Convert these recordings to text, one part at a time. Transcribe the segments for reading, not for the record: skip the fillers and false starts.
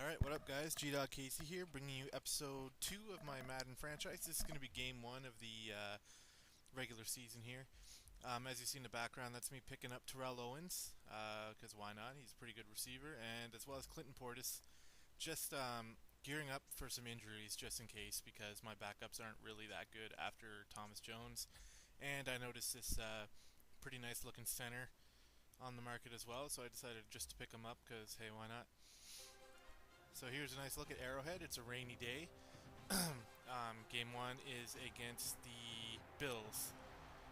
Alright, what up guys? gdoggcasey here, bringing you episode 2 of my Madden franchise. This is going to be game 1 of the regular season here. As you see in the background, that's me picking up Terrell Owens, because why not? He's a pretty good receiver, and as well as Clinton Portis. Just gearing up for some injuries just in case, because my backups aren't really that good after Thomas Jones. And I noticed this pretty nice looking center on the market as well, so I decided just to pick him up because, hey, why not? So here's a nice look at Arrowhead. It's a rainy day. Game 1 is against the Bills.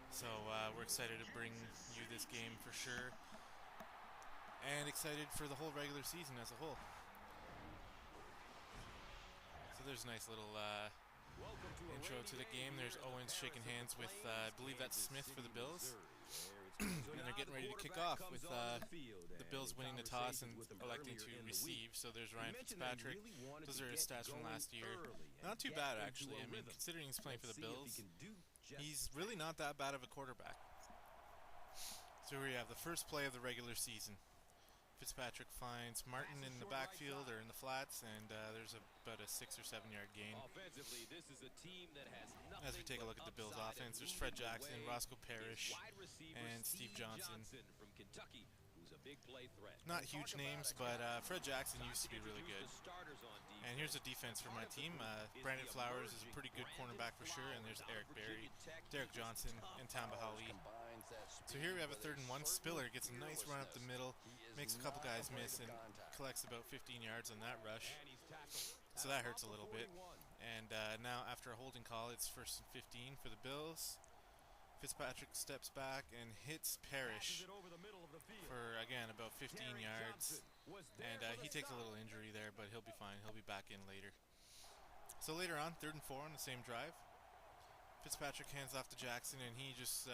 So we're excited to bring you this game for sure. And excited for the whole regular season as a whole. So there's a nice little intro to the game. There's Owens shaking hands with, I believe that's Smith for the Bills. And they're getting ready to kick off with the Bills winning the toss and electing to receive. So there's Ryan Fitzpatrick. Those are his stats from last year. Not too bad, actually. I mean, considering he's playing for the Bills, he's really not that bad of a quarterback. So here we have the first play of the regular season. Fitzpatrick finds Martin in the backfield or in the flats, and there's about a 6 or 7 yard gain. As we take a look at the Bills' offense, there's Fred Jackson, Roscoe Parrish, and Steve Johnson. Not huge names, but Fred Jackson used to be really good. And here's the defense for my team. Brandon Flowers is a pretty good cornerback for sure, and there's Eric Berry, Derek Johnson, and Tamba Hali. So here we have a 3rd and 1. Spiller gets a nice run up the middle, makes a couple guys miss, and collects about 15 yards on that rush. So that hurts a little bit. And now after a holding call, it's 1st and 15 for the Bills. Fitzpatrick steps back and hits Parrish for, again, about 15 yards. And he takes a little injury there, but he'll be fine. He'll be back in later. So later on, 3rd and 4 on the same drive. Fitzpatrick hands off to Jackson, and he just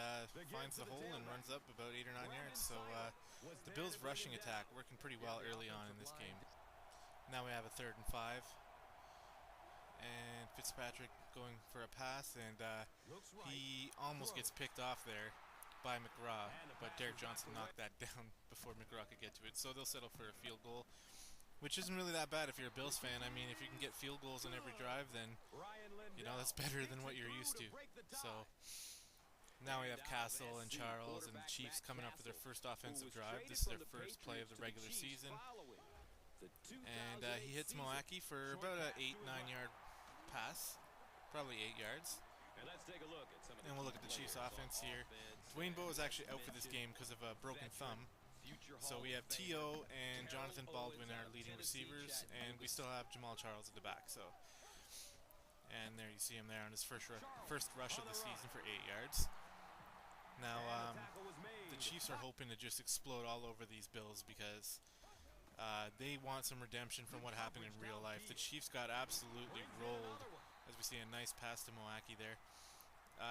finds the hole and runs up about 8 or 9 yards. So the Bills' rushing attack working pretty well early on in this game. Now we have a 3rd and 5. And Fitzpatrick going for a pass, and he almost gets picked off there by McGraw, but Derek Johnson knocked that down before McGraw could get to it. So they'll settle for a field goal, which isn't really that bad if you're a Bills fan. I mean, if you can get field goals on every drive, then, you know, that's better than what you're used to. So now we have Castle and Charles and the Chiefs coming up for their first offensive drive. This is their first play of the regular season. And he hits Moaki for about an 8-9 yard pass, probably 8 yards. And we'll look at the Chiefs' offense here. Dwayne Bowe is actually out for this game because of a broken thumb. So we have T.O. and Jonathan Baldwin are leading receivers, and we still have Jamal Charles at the back. So, and there you see him there on his first rush of the season for 8 yards. Now the Chiefs are hoping to just explode all over these Bills because they want some redemption from what happened in real life. The Chiefs got absolutely rolled, as we see a nice pass to Moaki there.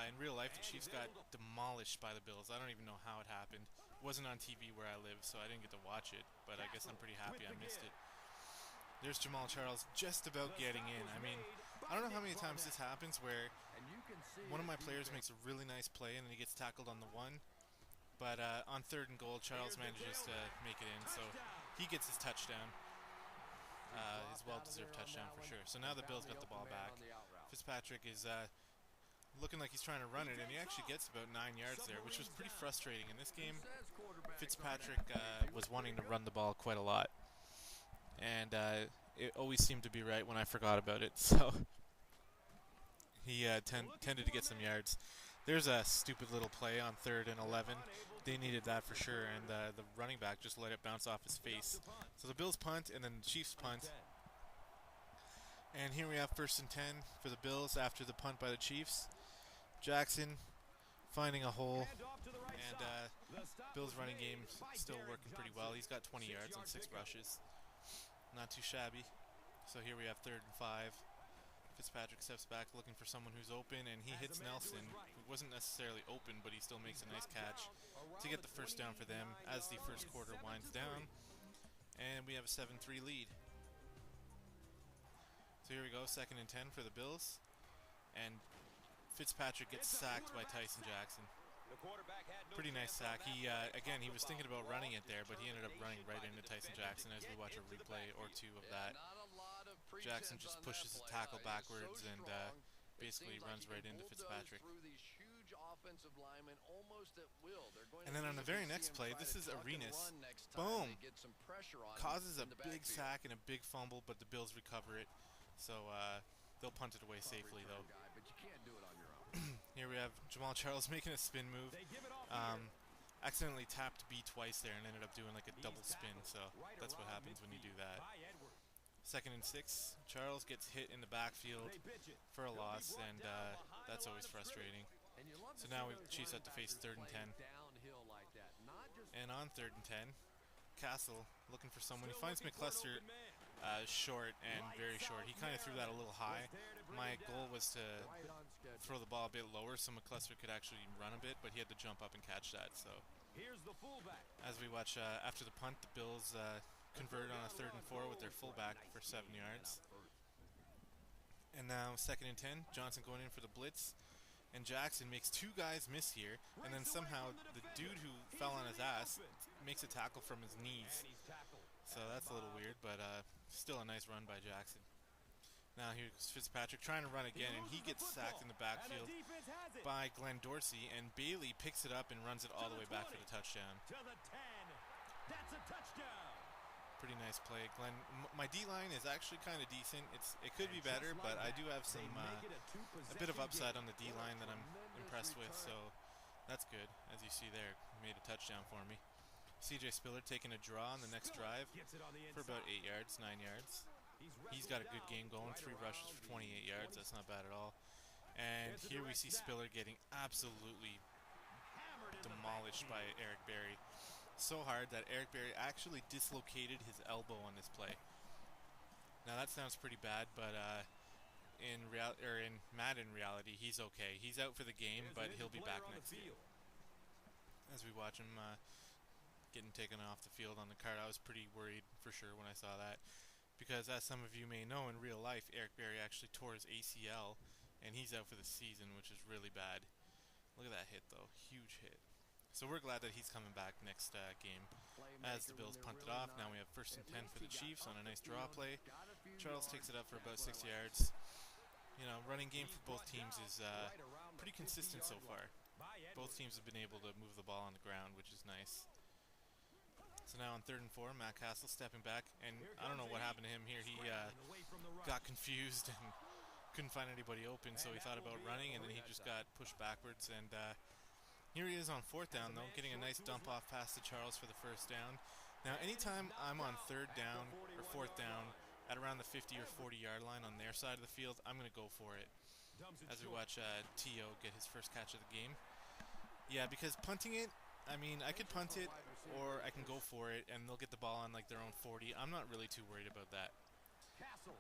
In real life, the Chiefs got demolished by the Bills. I don't even know how it happened. It wasn't on TV where I live, so I didn't get to watch it, but I guess I'm pretty happy I missed it. There's Jamal Charles just about getting in. I mean, I don't know how many times this happens where one of my players makes a really nice play and then he gets tackled on the 1. But on 3rd and goal, Charles manages to make it in, so he gets his touchdown, his well-deserved touchdown for sure. So now the Bills got the ball back. Fitzpatrick is looking like he's trying to run it, and he actually gets about 9 yards there, which was pretty frustrating. In this game, Fitzpatrick was wanting to run the ball quite a lot, and it always seemed to be right when I forgot about it, so he tended to get some yards. There's a stupid little play on 3rd and 11. They needed that for sure, and the running back just let it bounce off his face. So the Bills punt, and then the Chiefs punt. And here we have 1st and 10 for the Bills after the punt by the Chiefs. Jackson finding a hole, and Bills' running game still working pretty well. He's got 20 yards on 6 rushes. Not too shabby. So here we have 3rd and 5. Fitzpatrick steps back looking for someone who's open, and he hits Nelson, who wasn't necessarily open, but he still makes a nice catch to get the first down for them as the first quarter winds down. And we have a 7-3 lead. So here we go, 2nd and 10 for the Bills. And Fitzpatrick gets sacked by Tyson Jackson. Pretty nice sack. He again, he was thinking about running it there, but he ended up running right into Tyson Jackson as we watch a replay or two of that. Jackson just pushes his tackle backwards and basically runs right into Fitzpatrick. And then on the very next play, this is Arenas. Boom! Causes a big sack and a big fumble, but the Bills recover it. So they'll punt it away safely, though. Here we have Jamal Charles making a spin move. Accidentally tapped B twice there and ended up doing like a double spin. So that's what happens when you do that. 2nd and 6. Charles gets hit in the backfield for a loss, and that's always frustrating. So now Chiefs have to face 3rd and 10. And on 3rd and 10, Castle looking for someone. He finds McCluster short and very short. He kind of threw that a little high. My goal was to throw the ball a bit lower so McCluster could actually run a bit, but he had to jump up and catch that. So as we watch after the punt, the Bills convert on a 3rd and 4 with their fullback for 7 yards. And now 2nd and 10, Johnson going in for the blitz, and Jackson makes 2 guys miss here, and then somehow the dude who fell on his ass makes a tackle from his knees. So that's a little weird, but still a nice run by Jackson. Now here's Fitzpatrick trying to run again, and he gets sacked in the backfield by Glenn Dorsey, and Bailey picks it up and runs it all the way back for the touchdown. Pretty nice play, Glenn. My D-line is actually kind of decent. It could be better, but I do have some a bit of upside on the D-line that I'm impressed with, so that's good. As you see there, made a touchdown for me. CJ Spiller taking a draw on the next drive for about 8 yards, 9 yards. He's got a good game going, 3 rushes for 28 yards. That's not bad at all. And here we see Spiller getting absolutely demolished by Eric Berry. So hard that Eric Berry actually dislocated his elbow on this play. Now that sounds pretty bad, but in Madden reality, he's okay. He's out for the game, but he'll be back next game. As we watch him getting taken off the field on the cart, I was pretty worried for sure when I saw that, because as some of you may know, in real life, Eric Berry actually tore his ACL, and he's out for the season, which is really bad. Look at that hit, though. Huge hit. So we're glad that he's coming back next game. As the Bills punt it off, now we have 1st and 10 for the Chiefs on a nice draw play. Charles takes it up for about 6 yards. You know, running game for both teams is pretty consistent so far. Both teams have been able to move the ball on the ground, which is nice. So now on 3rd and 4, Matt Castle stepping back, and I don't know what happened to him here. He got confused and couldn't find anybody open, so he thought about running, and then he just got pushed backwards. And here he is on 4th down, though, getting a nice dump-off pass to Charles for the 1st down. Now, anytime I'm on 3rd down or 4th down at around the 50 or 40-yard line on their side of the field, I'm going to go for it. As we watch T.O. get his first catch of the game. Yeah, because punting it, I mean, I could punt it, or I can go for it, and they'll get the ball on like their own 40. I'm not really too worried about that.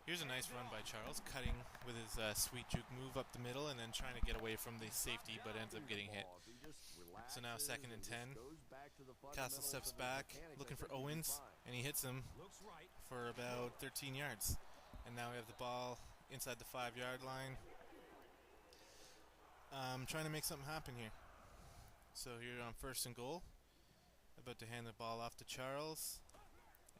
Here's a nice run by Charles, cutting with his sweet juke move up the middle, and then trying to get away from the safety, but ends up getting hit. So now 2nd and 10. Castle steps back, looking for Owens, and he hits him for about 13 yards. And now we have the ball inside the 5-yard line. Trying to make something happen here. So here on 1st and goal, about to hand the ball off to Charles,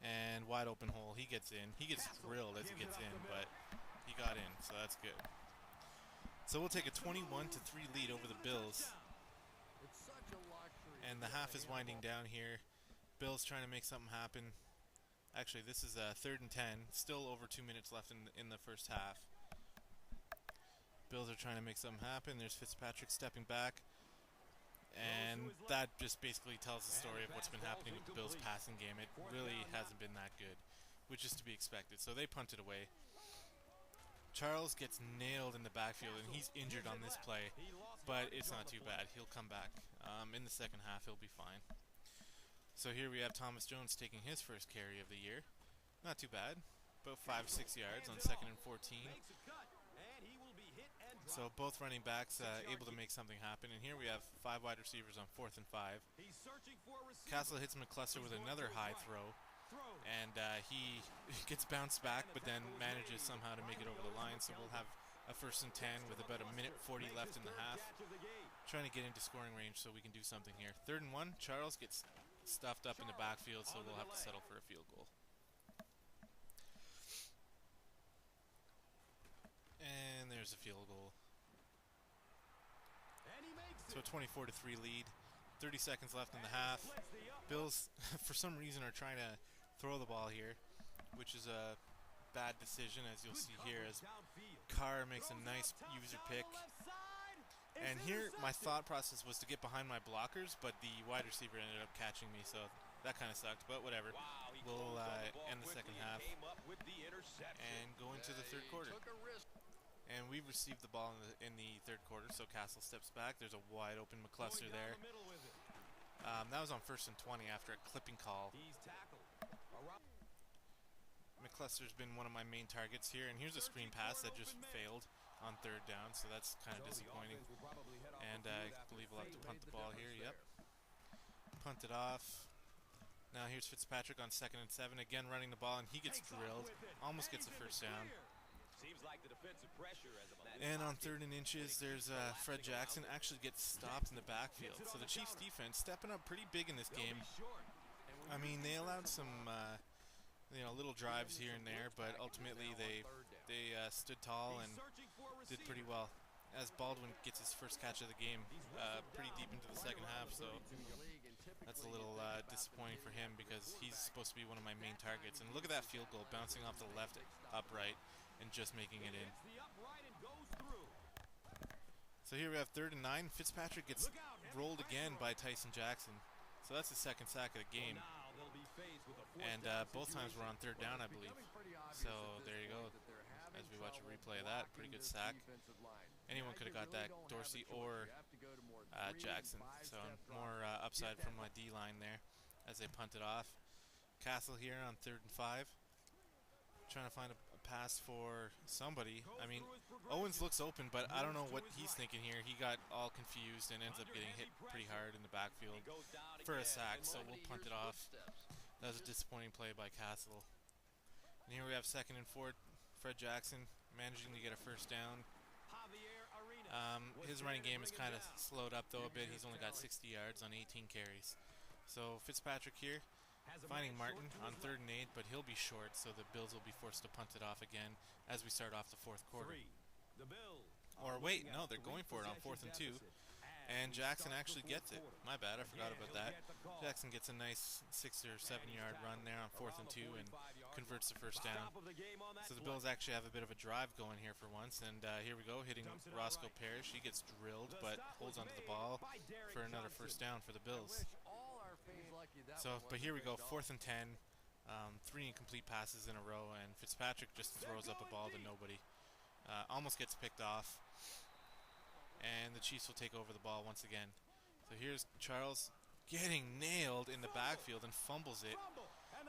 and wide open hole. He gets in. He gets drilled as he gets in, but he got in, so that's good. So we'll take a 21-3 lead over the Bills. And the half is winding down here. Bills trying to make something happen. Actually, this is 3rd and 10. Still over 2 minutes left in the first half. Bills are trying to make something happen. There's Fitzpatrick stepping back. And that just basically tells the story of what's been happening with the Bills' passing game. It really hasn't been that good, which is to be expected. So they punt it away. Charles gets nailed in the backfield, and he's injured on this play, but it's not too bad. He'll come back. In the second half, he'll be fine. So here we have Thomas Jones taking his first carry of the year. Not too bad. About 5-6 yards on 2nd and 14. So both running backs able to make something happen. And here we have 5 wide receivers on 4th and 5. Castle hits McCluster with another high throw. And he gets bounced back, but then manages somehow to make it over the line. So we'll have a 1st and 10 with about a minute 40 left in the half. Trying to get into scoring range so we can do something here. 3rd and 1. Charles gets stuffed up in the backfield, so we'll have to settle for a field goal. And there's a field goal. So a 24-3 lead. 30 seconds left in the half. Bills, for some reason, are trying to throw the ball here, which is a bad decision, as you'll see here, as Carr makes a nice user pick. And here, my thought process was to get behind my blockers, but the wide receiver ended up catching me, so that kind of sucked, but whatever. We'll end the second half and go into the 3rd quarter. And we've received the ball in the 3rd quarter, so Castle steps back. There's a wide open McCluster there. That was on 1st and 20 after a clipping call. McCluster's been one of my main targets here, and here's a screen pass that just failed on 3rd down, so that's kind of disappointing. And I believe we'll have to punt the ball here. Yep. Punt it off. Now here's Fitzpatrick on 2nd and 7, again running the ball, and he gets drilled. Almost gets a 1st down. And on 3rd and inches, there's Fred Jackson actually gets stopped in the backfield. So the Chiefs defense stepping up pretty big in this game. I mean, they allowed some little drives here and there, but ultimately they stood tall and did pretty well. As Baldwin gets his first catch of the game pretty deep into the second half, so that's a little disappointing for him because he's supposed to be one of my main targets. And look at that field goal bouncing off the left upright and just making it in. So here we have 3rd and 9. Fitzpatrick gets rolled again by Tyson Jackson. So that's the 2nd sack of the game. And both times we're on 3rd down, I believe. So there you go. As we watch a replay of that, pretty good sack. Anyone could have got that, Dorsey or Jackson. So more upside from my D-line there as they punt it off. Castle here on 3rd and 5. Trying to find a pass for somebody. I mean, Owens looks open, but I don't know what he's thinking here. He got all confused and ends up getting hit pretty hard in the backfield for a sack, so we'll punt it off. That was a disappointing play by Castle. And here we have 2nd and 4. Fred Jackson managing to get a 1st down. His running game is kind of slowed up, though, a bit. He's only got 60 yards on 18 carries. So Fitzpatrick here, finding Martin on 3rd and 8, but he'll be short, so the Bills will be forced to punt it off again as we start off the 4th quarter. Or wait, no, they're going for it on 4th and 2. And Jackson actually gets it. My bad, I forgot about that. Jackson gets a nice 6 or 7 yard run there on 4th and 2 and converts the 1st down. So the Bills actually have a bit of a drive going here for once. And here we go, hitting Roscoe Parrish. He gets drilled, but holds onto the ball for another 1st down for the Bills. So, but here we go, 4th and 10. 3 incomplete passes in a row, and Fitzpatrick just throws up a ball to nobody. Almost gets picked off. And the Chiefs will take over the ball once again. So here's Charles getting nailed in the backfield and fumbles it.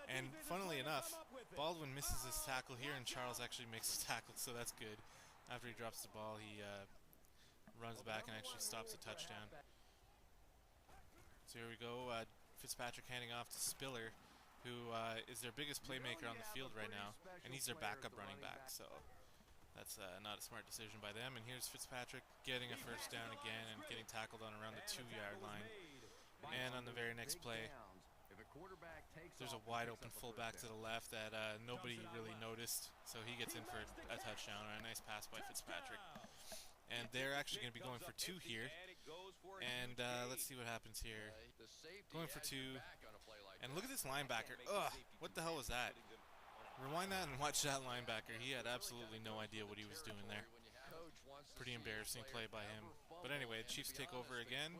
And funnily enough, Baldwin misses his tackle here, and Charles actually makes his tackle, so that's good. After he drops the ball, he runs back and actually stops a touchdown. So here we go, Fitzpatrick handing off to Spiller, who is their biggest playmaker on the field right now, and he's their backup running back, so that's not a smart decision by them. And here's Fitzpatrick getting a 1st down again and getting tackled on around the 2-yard line. And on the very next play, there's a wide open fullback to the left that nobody really noticed, so he gets in for a touchdown, or a nice pass by Fitzpatrick. And they're actually going to be going for 2 here. And let's see what happens here. Going for 2. And look at this linebacker. Ugh, what the hell was that? Rewind that and watch that linebacker. He had absolutely no idea what he was doing there. Pretty embarrassing play by him. But anyway, the Chiefs take over again.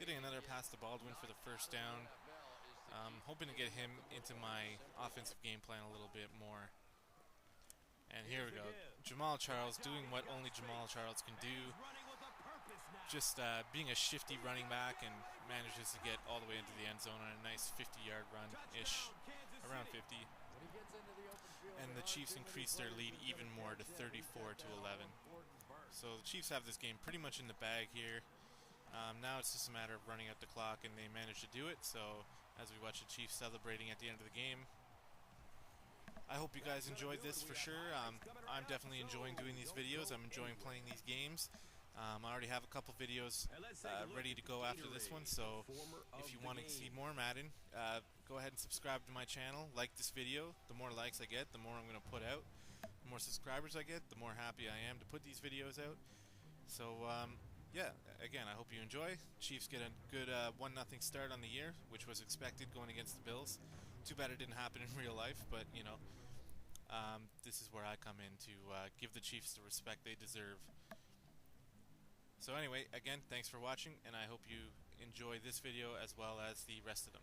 Getting another pass to Baldwin for the 1st down. Hoping to get him into my offensive game plan a little bit more. And here we go. Jamal Charles doing what only Jamal Charles can do. Just being a shifty running back, and manages to get all the way into the end zone on a nice 50-yard run-ish. Around 50. And the Chiefs increase their lead even more to 34-11. So the Chiefs have this game pretty much in the bag here. Now it's just a matter of running out the clock, and they managed to do it. So as we watch the Chiefs celebrating at the end of the game, I hope you guys enjoyed this for sure. I'm definitely enjoying doing these videos. I'm enjoying playing these games. I already have a couple videos ready to go after this one, so if you want to see more Madden, go ahead and subscribe to my channel. Like this video. The more likes I get, the more I'm going to put out. The more subscribers I get, the more happy I am to put these videos out. So, yeah, again, I hope you enjoy. Chiefs get a good 1-0 start on the year, which was expected going against the Bills. Too bad it didn't happen in real life, but, you know, this is where I come in to give the Chiefs the respect they deserve. So anyway, again, thanks for watching, and I hope you enjoy this video as well as the rest of them.